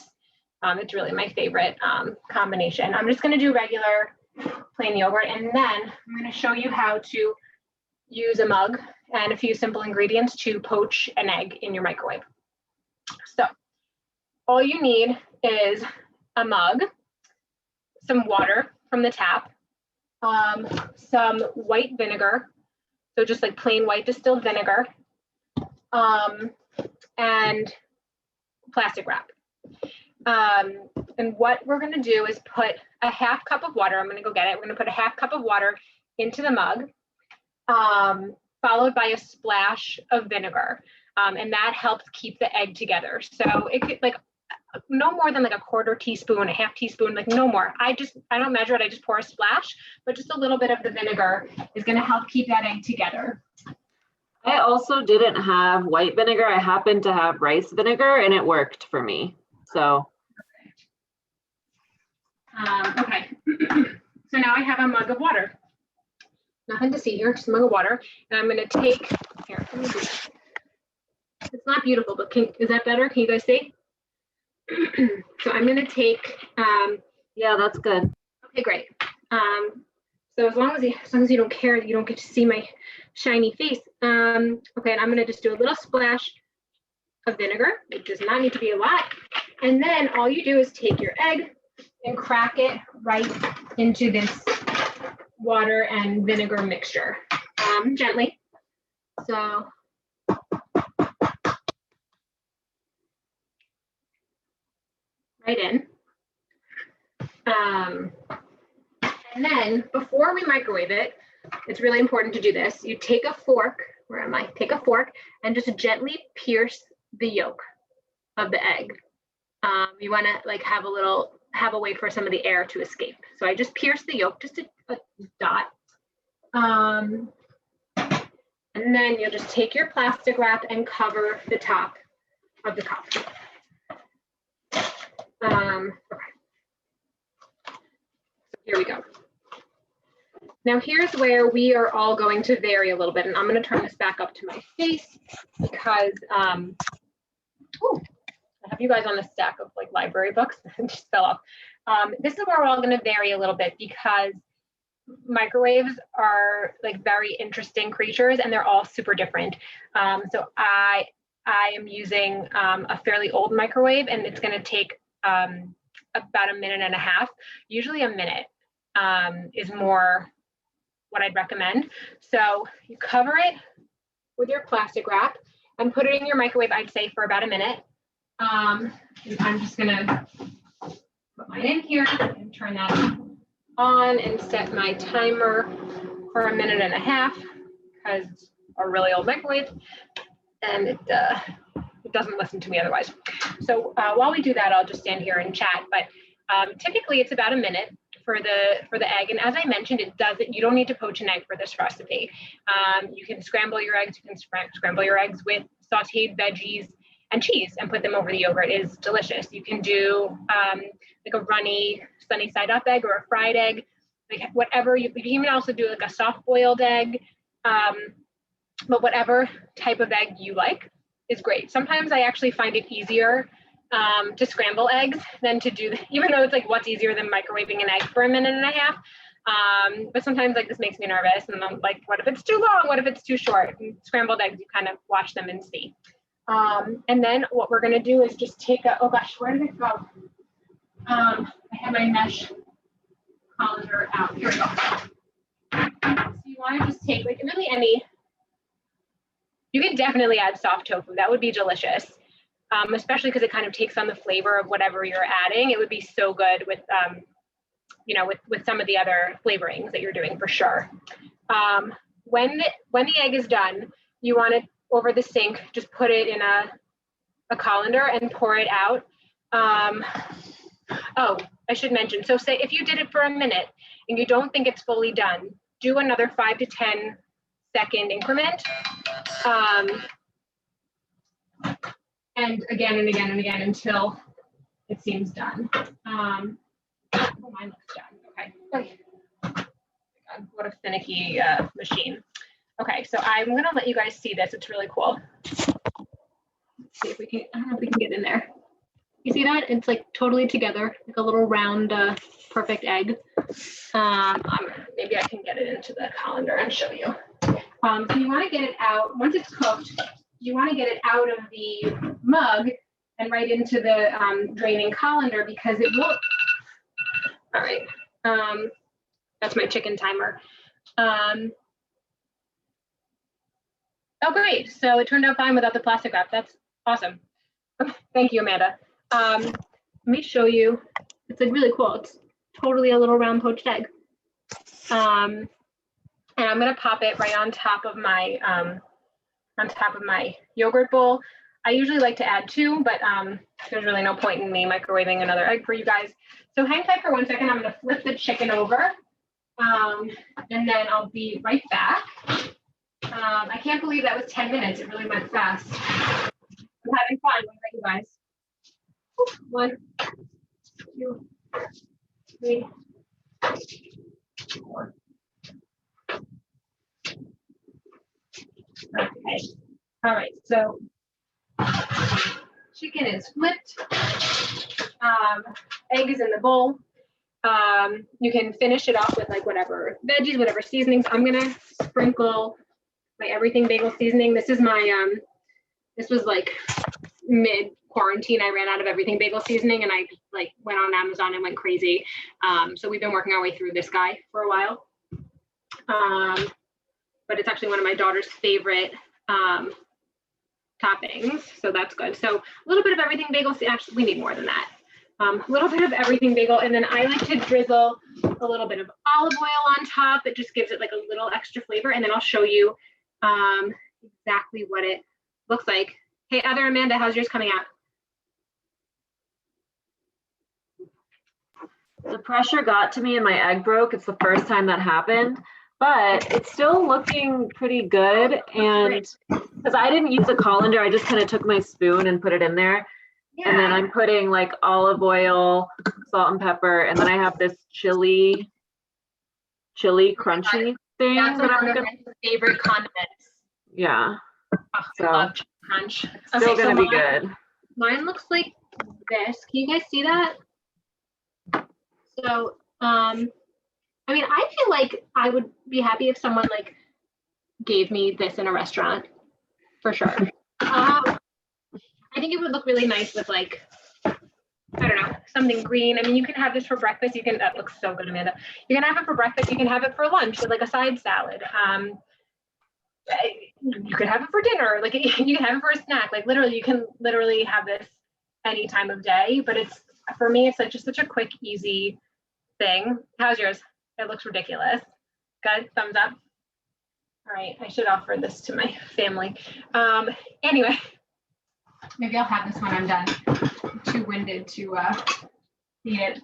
It's really my favorite combination. I'm just going to do regular plain yogurt, and then I'm going to show you how to use a mug and a few simple ingredients to poach an egg in your microwave. So all you need is a mug, some water from the tap, some white vinegar, so just like plain white distilled vinegar, and plastic wrap. And what we're going to do is put a half cup of water. I'm going to go get it. We're going to put a half cup of water into the mug, followed by a splash of vinegar. And that helps keep the egg together. So it could like no more than like a quarter teaspoon, a half teaspoon, like no more. I don't measure it. I just pour a splash, but just a little bit of the vinegar is going to help keep that egg together. I also didn't have white vinegar. I happened to have rice vinegar and it worked for me. So. Okay. So now I have a mug of water. Nothing to see here, just a mug of water. And I'm going to take, here, let me do this. It's not beautiful, but is that better? Can you guys see? So I'm going to take, Yeah, that's good. okay, great. So as long as you don't care, you don't get to see my shiny face. Okay, and I'm going to just do a little splash of vinegar. It does not need to be a lot. And then all you do is take your egg and crack it right into this water and vinegar mixture, gently. So right in. And then before we microwave it, it's really important to do this. You take a fork, where am I? Take a fork and just gently pierce the yolk of the egg. You want to like have a way for some of the air to escape. So I just pierce the yolk, just a dot. And then you'll just take your plastic wrap and cover the top of the cup. Okay. Here we go. Now here's where we are all going to vary a little bit, and I'm going to turn this back up to my face because I have you guys on a stack of like library books. It just fell off. This is where we're all going to vary a little bit because microwaves are like very interesting creatures and they're all super different. So I am using a fairly old microwave, and it's going to take about a minute and a half. Usually a minute is more what I'd recommend. So you cover it with your plastic wrap and put it in your microwave, I'd say for about a minute. I'm just gonna put mine in here and turn that on and set my timer for a minute and a half because it's a really old microwave and it doesn't listen to me otherwise. So while we do that, I'll just stand here and chat, but typically it's about a minute for the egg. And as I mentioned, you don't need to poach an egg for this recipe. You can scramble your eggs. You can scramble your eggs with sauteed veggies and cheese and put them over the yogurt. It is delicious. You can do like a runny sunny side up egg or a fried egg, like whatever. You can even also do like a soft boiled egg, but whatever type of egg you like is great. Sometimes I actually find it easier to scramble eggs than to do, even though it's like what's easier than microwaving an egg for a minute and a half. But sometimes like this makes me nervous and I'm like, what if it's too long? What if it's too short? And scrambled eggs, you kind of watch them and see. And then what we're gonna do is just take oh gosh, where did it go? I have my mesh colander out. Here we go. So you wanna just take like really you could definitely add soft tofu. That would be delicious. Especially because it kind of takes on the flavor of whatever you're adding. It would be so good with, with some of the other flavorings that you're doing for sure. When the egg is done, you want it over the sink, just put it in a colander and pour it out. Oh, I should mention, so say if you did it for a minute and you don't think it's fully done, do another 5 to 10 second increment. And again and again and again until it seems done. Mine looks done. Okay. God, what a finicky machine. Okay, so I'm gonna let you guys see this. It's really cool. Let's see if we can, I don't know if we can get in there. You see that? It's like totally together, like a little round, perfect egg. Maybe I can get it into the colander and show you. So you want to get it out, once it's cooked, you want to get it out of the mug and right into the draining colander because it will, all right, that's my chicken timer. Oh, great, so it turned out fine without the plastic wrap. That's awesome. Okay, thank you, Amanda. Let me show you, it's like really cool. It's totally a little round poached egg. And I'm gonna pop it right on top of my yogurt bowl. I usually like to add 2, but there's really no point in me microwaving another egg for you guys. So hang tight for 1 second. I'm gonna flip the chicken over, and then I'll be right back. I can't believe that was 10 minutes. It really went fast. I'm having fun. What about you guys? 1, 2, 3, 4. Okay. All right. So chicken is flipped. Egg is in the bowl. You can finish it off with like whatever veggies, whatever seasonings. I'm gonna sprinkle my everything bagel seasoning. This is my this was like mid quarantine. I ran out of everything bagel seasoning and I like went on Amazon and went crazy. So we've been working our way through this guy for a while. But it's actually one of my daughter's favorite toppings, so that's good. So a little bit of everything bagel. Actually, we need more than that. A little bit of everything bagel, and then I like to drizzle a little bit of olive oil on top. It just gives it like a little extra flavor, and then I'll show you exactly what it looks like. Hey, other Amanda, how's yours coming out? The pressure got to me and my egg broke. It's the first time that happened, but it's still looking pretty good. And because I didn't use a colander, I just kind of took my spoon and put it in there. Yeah. And then I'm putting like olive oil, salt and pepper, and then I have this chili crunchy thing. That's one of my favorite condiments. Yeah. Oh, so I love crunch. Still gonna be good. Mine looks like this. Can you guys see that? So, I mean, I feel like I would be happy if someone like gave me this in a restaurant, for sure. I think it would look really nice with like, I don't know, something green. I mean, you can have this for breakfast. You can, that looks so good, Amanda. You can have it for breakfast. You can have it for lunch with like a side salad. You could have it for dinner. Like you can have it for a snack. Like literally, you can literally have this any time of day. But it's, for me, it's like just such a quick, easy thing. How's yours? It looks ridiculous. Good, thumbs up. All right, I should offer this to my family. Anyway, maybe I'll have this when I'm done. I'm too winded to eat it.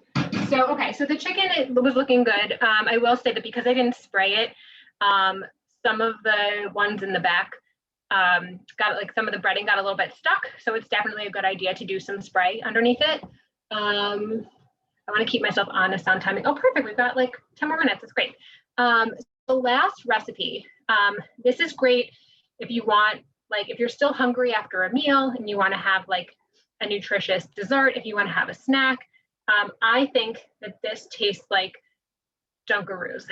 So, okay, so the chicken, it was looking good. I will say that because I didn't spray it, some of the ones in the back got like some of the breading got a little bit stuck. So it's definitely a good idea to do some spray underneath it. I want to keep myself honest on timing. Oh, perfect. We've got like 10 more minutes. That's great. The last recipe, this is great if you want, like, if you're still hungry after a meal and you want to have like a nutritious dessert, if you want to have a snack. I think that this tastes like Dunkaroos,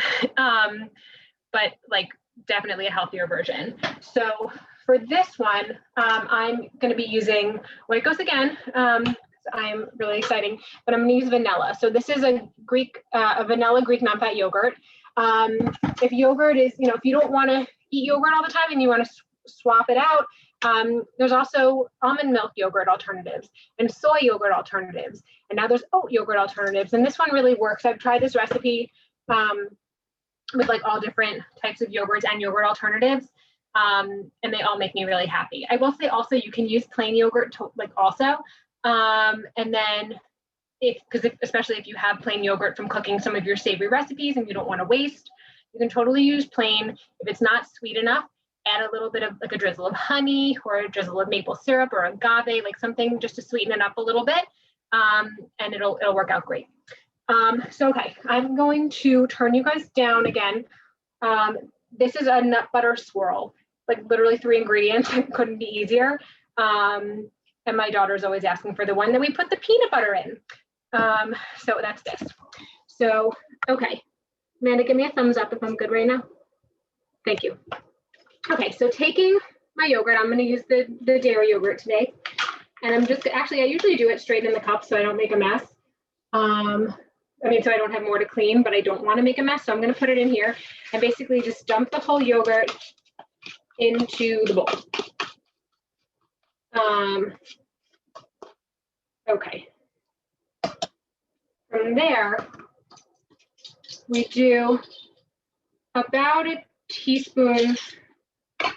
but like definitely a healthier version. So for this one, I'm going to be using White Ghost again. I'm really exciting, but I'm going to use vanilla. So this is a vanilla Greek non-fat yogurt. If yogurt is, if you don't want to eat yogurt all the time and you want to swap it out, there's also almond milk yogurt alternatives and soy yogurt alternatives. And now there's oat yogurt alternatives. And this one really works. I've tried this recipe with like all different types of yogurts and yogurt alternatives. And they all make me really happy. I will say also you can use plain yogurt also. And then especially if you have plain yogurt from cooking some of your savory recipes and you don't want to waste, you can totally use plain. If it's not sweet enough, add a little bit of like a drizzle of honey or a drizzle of maple syrup or agave, like something just to sweeten it up a little bit. And it'll work out great. So, okay, I'm going to turn you guys down again. This is a nut butter swirl. like literally 3 ingredients. It couldn't be easier. And my daughter's always asking for the one that we put the peanut butter in. So that's this. So, okay. Amanda, give me a thumbs up if I'm good right now. Thank you. Okay, so taking my yogurt, I'm going to use the dairy yogurt today. And I'm just, actually, I usually do it straight in the cup so I don't make a mess. I mean, so I don't have more to clean, but I don't want to make a mess. So I'm going to put it in here and basically just dump the whole yogurt into the bowl. Okay. From there, we do about a teaspoon. I'm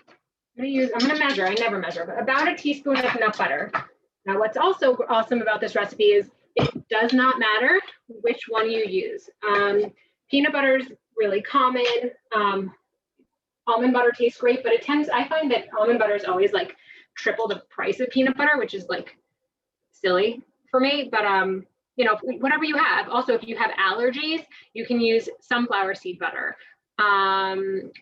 going to measure. I never measure, but about a teaspoon of nut butter. Now, what's also awesome about this recipe is it does not matter which one you use. Peanut butter is really common. Almond butter tastes great, but I find that almond butter is always like triple the price of peanut butter, which is like silly for me. But you know, whatever you have. Also, if you have allergies, you can use sunflower seed butter. I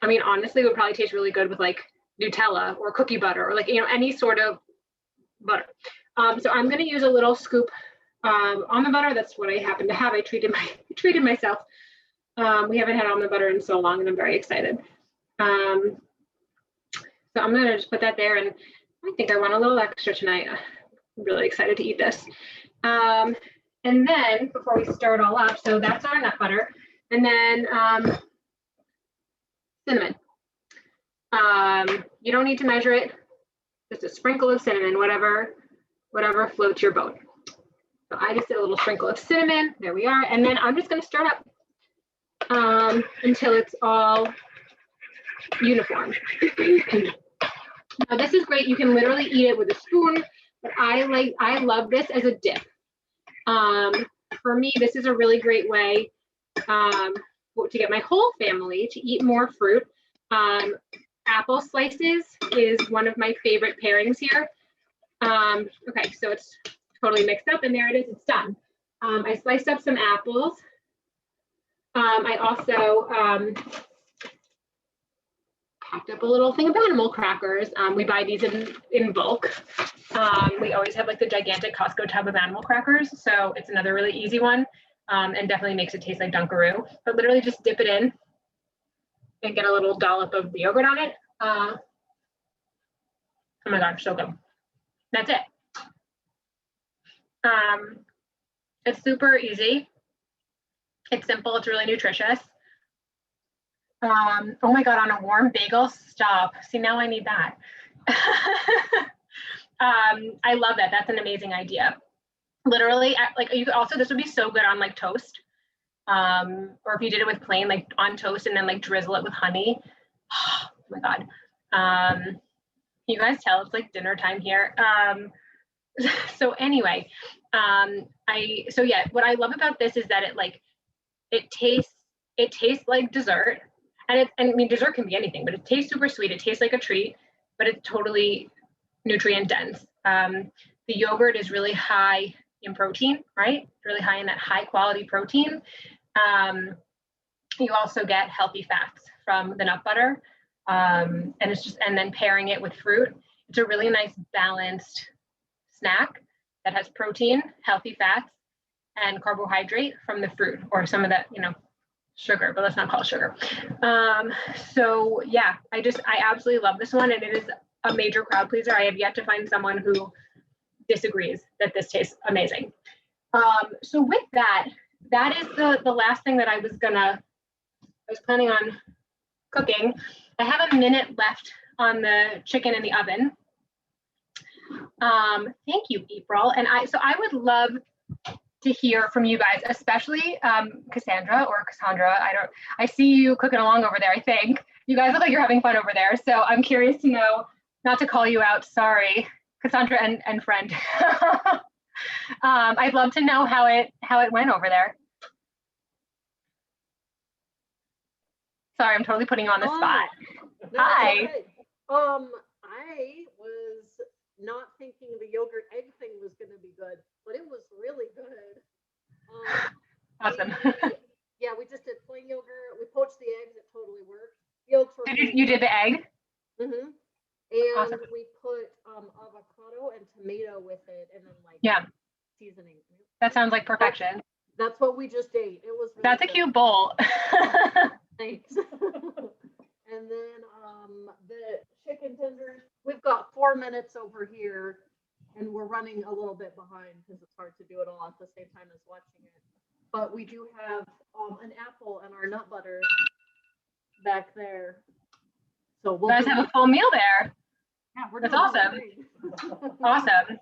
mean, honestly, it would probably taste really good with like Nutella or cookie butter or like, you know, any sort of butter. So I'm going to use a little scoop almond butter. That's what I happen to have. I treated myself. We haven't had almond butter in so long, and I'm very excited. So I'm going to just put that there, and I think I want a little extra tonight. I'm really excited to eat this. And then before we stir it all up, so that's our nut butter, and then cinnamon. You don't need to measure it. Just a sprinkle of cinnamon, whatever floats your boat. So I just did a little sprinkle of cinnamon. There we are. And then I'm just going to stir it up until it's all uniform. Now this is great. You can literally eat it with a spoon, but I love this as a dip. For me, this is a really great way to get my whole family to eat more fruit. Apple slices is one of my favorite pairings here. Okay, so it's totally mixed up, and there it is, it's done. I sliced up some apples. I also packed up a little thing of animal crackers. We buy these in bulk. We always have like the gigantic Costco tub of animal crackers, so it's another really easy one, and definitely makes it taste like Dunkaroo. But literally just dip it in and get a little dollop of the yogurt on it. Oh my gosh, so good. That's it. It's super easy. It's simple. It's really nutritious. Oh my God, on a warm bagel, stop. See, now I need that. I love that. That's an amazing idea. Literally, like you could also, this would be so good on like toast. Or if you did it with plain, like on toast and then like drizzle it with honey. Oh my God. You guys tell it's like dinner time here. So anyway, so yeah, what I love about this is that it tastes like dessert. And I mean, dessert can be anything, but it tastes super sweet. It tastes like a treat, but it's totally nutrient dense. The yogurt is really high in protein, right? Really high in that high quality protein. You also get healthy fats from the nut butter. And then pairing it with fruit, it's a really nice balanced snack that has protein, healthy fats, and carbohydrate from the fruit, or some of that, you know, sugar, but let's not call it sugar. So yeah, I absolutely love this one, and it is a major crowd pleaser. I have yet to find someone who disagrees that this tastes amazing. So with that is the last thing that I was planning on cooking. I have a minute left on the chicken in the oven. Thank you, April. And I would love to hear from you guys, especially Cassandra. I see you cooking along over there, I think. You guys look like you're having fun over there. So I'm curious to know, not to call you out, sorry, Cassandra and friend. I'd love to know how it went over there. Sorry, I'm totally putting you on the spot. No, Hi. okay. I was not thinking the yogurt egg thing was going to be good, but it was really good. Awesome. Yeah, we just did plain yogurt. We poached the eggs. It totally worked. Yolks were You did the egg? Mm-hmm. And Awesome. we put avocado and tomato with it, and then like Yeah, seasoning. that sounds like perfection. That's what we just ate. It was really That's a good. cute bowl. Thanks. And then the chicken tenders, we've got 4 minutes over here, and we're running a little bit behind because it's hard to do it all at the same time as watching it. But we do have an apple and our nut butter back there. So You we'll guys have a full meal there. yeah, we're That's doing awesome. Awesome.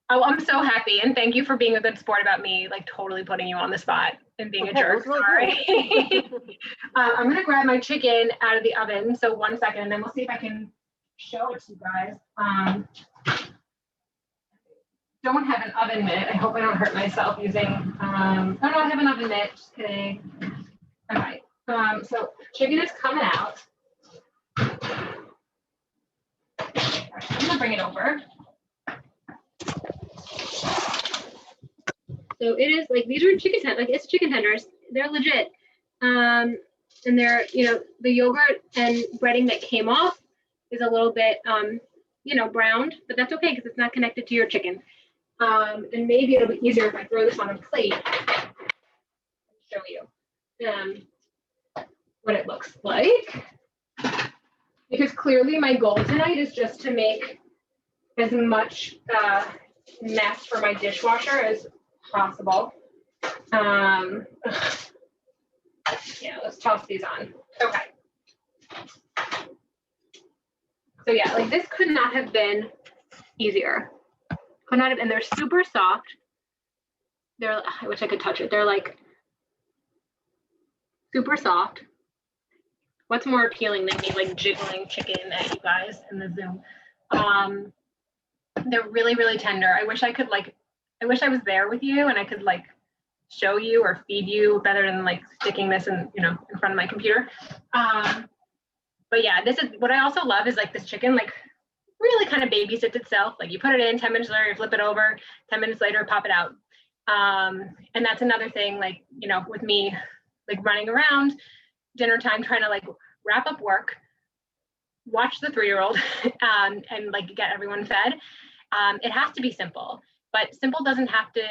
Oh, I'm so happy. And thank you for being a good sport about me, like totally putting you on the spot and being Okay, a jerk. that was really Sorry. good. I'm going to grab my chicken out of the oven. So 1 second, and then we'll see if I can show it to you guys. Don't have an oven mitt. I hope I don't hurt myself using, oh no, I have an oven mitt. Just kidding. All right. So chicken is coming out. All right, I'm going to bring it over. So it is like, these are chicken tenders, like it's chicken tenders. They're legit. And they're, you know, the yogurt and breading that came off is a little bit, you know, browned, but that's okay because it's not connected to your chicken. And maybe it'll be easier if I throw this on a plate and show you what it looks like. Because clearly my goal tonight is just to make as much mess for my dishwasher as possible. Yeah, let's toss these on. Okay. So yeah, like this could not have been easier. Could not have, and they're super soft. They're, I wish I could touch it. They're like super soft. What's more appealing than me like jiggling chicken at you guys in the Zoom? They're really, really tender. I wish I could like, I wish I was there with you and I could like show you or feed you better than like sticking this in, you know, in front of my computer. But yeah, this is what I also love is like this chicken, like really kind of babysits itself. Like you put it in 10 minutes later, you flip it over, 10 minutes later, pop it out. And that's another thing, like, you know, with me, like running around dinner time, trying to like wrap up work, watch the 3-year-old and like get everyone fed. It has to be simple, but simple doesn't have to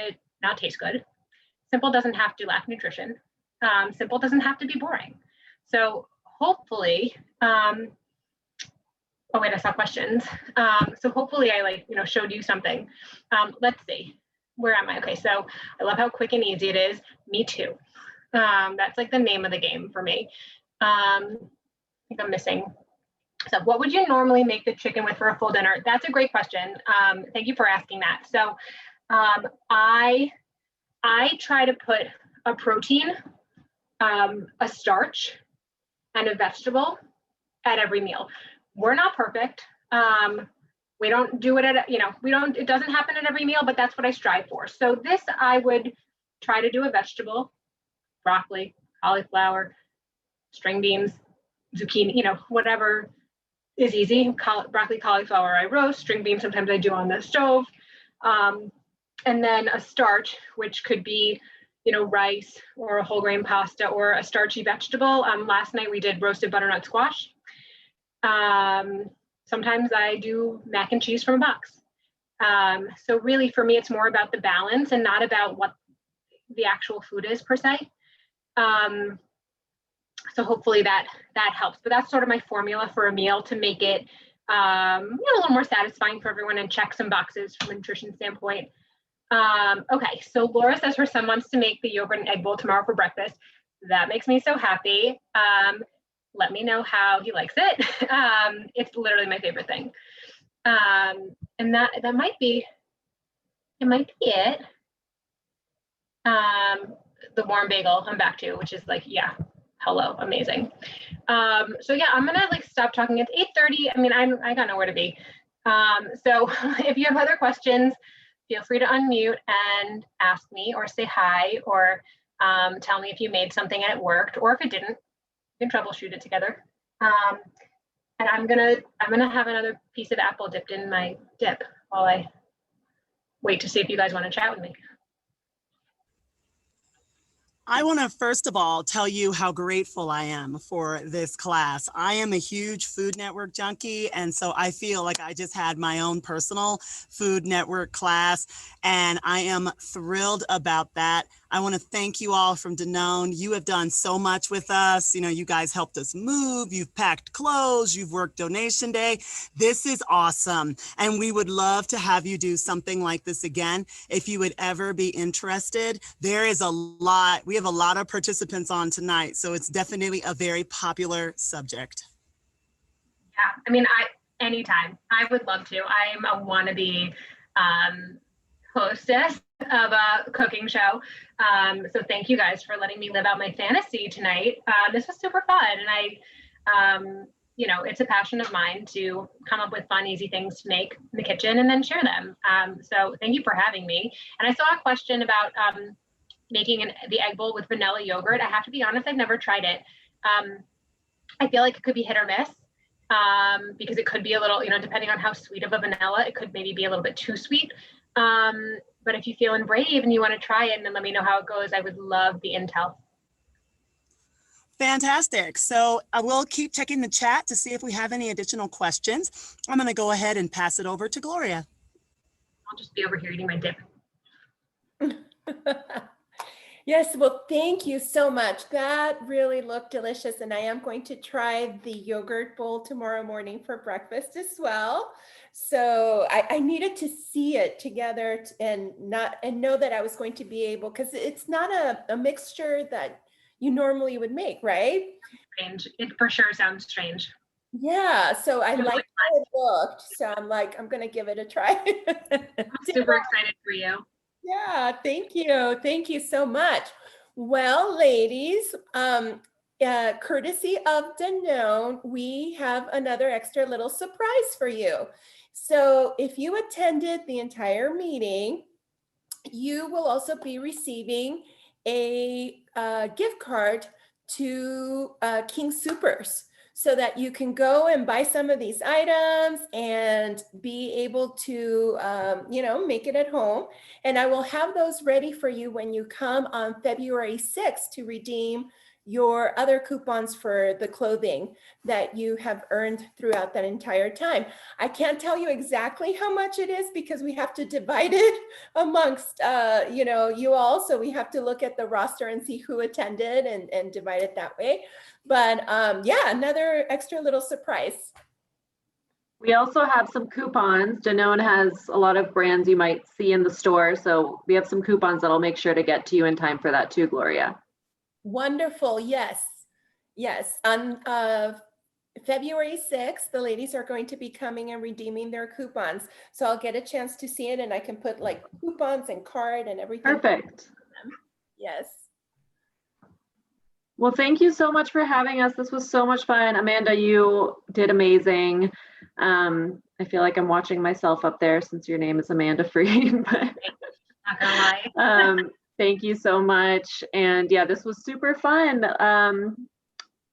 not taste good. Simple doesn't have to lack nutrition. Simple doesn't have to be boring. So hopefully, oh wait, I saw questions. So hopefully I like, you know, showed you something. Let's see, where am I? Okay, so I love how quick and easy it is. Me too. That's like the name of the game for me. I think I'm missing. So what would you normally make the chicken with for a full dinner? That's a great question. Thank you for asking that. So I try to put a protein, a starch, and a vegetable at every meal. We're not perfect. We don't do it at, you know, it doesn't happen at every meal, but that's what I strive for. So this, I would try to do a vegetable, broccoli, cauliflower, string beans, zucchini, you know, whatever is easy. Broccoli, cauliflower, I roast. String beans, sometimes I do on the stove. And then a starch, which could be, you know, rice or a whole grain pasta or a starchy vegetable. Last night we did roasted butternut squash. Sometimes I do mac and cheese from a box. So really for me, it's more about the balance and not about what the actual food is per se. So hopefully that helps, but that's sort of my formula for a meal to make it you know, a little more satisfying for everyone and check some boxes from a nutrition standpoint. Okay, so Laura says her son wants to make the yogurt and egg bowl tomorrow for breakfast. That makes me so happy. Let me know how he likes it. It's literally my favorite thing. And that might be, it might be it. The warm bagel I'm back to, which is like, yeah, hello, amazing. So yeah, I'm gonna like stop talking. It's 8:30. I mean, I got nowhere to be. So if you have other questions, feel free to unmute and ask me or say hi or tell me if you made something and it worked, or if it didn't, we can troubleshoot it together. And I'm gonna have another piece of apple dipped in my dip while I wait to see if you guys want to chat with me. I want to first of all tell you how grateful I am for this class. I am a huge Food Network junkie, and so I feel like I just had my own personal Food Network class, and I am thrilled about that. I want to thank you all from Danone. You have done so much with us. You know, you guys helped us move, you've packed clothes, you've worked donation day. This is awesome, and we would love to have you do something like this again. If you would ever be interested, there is a lot. We have a lot of participants on tonight, so it's definitely a very popular subject. Yeah, I mean, anytime. I would love to. I'm a wannabe hostess of a cooking show. So thank you guys for letting me live out my fantasy tonight. This was super fun, and you know, it's a passion of mine to come up with fun, easy things to make in the kitchen and then share them. So thank you for having me. And I saw a question about making the egg bowl with vanilla yogurt. I have to be honest, I've never tried it. I feel like it could be hit or miss because it could be a little, you know, depending on how sweet of a vanilla, it could maybe be a little bit too sweet. But if you're feeling brave and you want to try it and then let me know how it goes, I would love the intel. Fantastic. So I will keep checking the chat to see if we have any additional questions. I'm going to go ahead and pass it over to Gloria. I'll just be over here eating my dip. Yes, well, thank you so much. That really looked delicious, and I am going to try the yogurt bowl tomorrow morning for breakfast as well. So I needed to see it together and know that I was going to be able, because it's not a mixture that you normally would make, right? Strange. It for sure sounds strange. Yeah, so I like how it looked. So I'm like, I'm gonna give it a try. I'm super excited for you. Yeah, thank you. Thank you so much. Well, ladies, courtesy of Danone, we have another extra little surprise for you. So if you attended the entire meeting, you will also be receiving a gift card to King Soopers, so that you can go and buy some of these items and be able to, you know, make it at home. And I will have those ready for you when you come on February 6th to redeem your other coupons for the clothing that you have earned throughout that entire time. I can't tell you exactly how much it is because we have to divide it amongst, you know, you all. So we have to look at the roster and see who attended and divide it that way. But yeah, another extra little surprise. We also have some coupons. Danone has a lot of brands you might see in the store. So we have some coupons that'll make sure to get to you in time for that too, Gloria. Wonderful. Yes. Yes. On February 6th, the ladies are going to be coming and redeeming their coupons. So I'll get a chance to see it and I can put like coupons and card and everything. Perfect. Yes. Well, thank you so much for having us. This was so much fun. Amanda, you did amazing. I feel like I'm watching myself up there since your name is Amanda Freed. But, not gonna lie. Thank you so much. And yeah, this was super fun.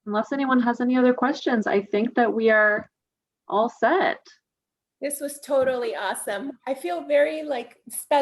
Unless anyone has any other questions, I think that we are all set. This was totally awesome. I feel very like special.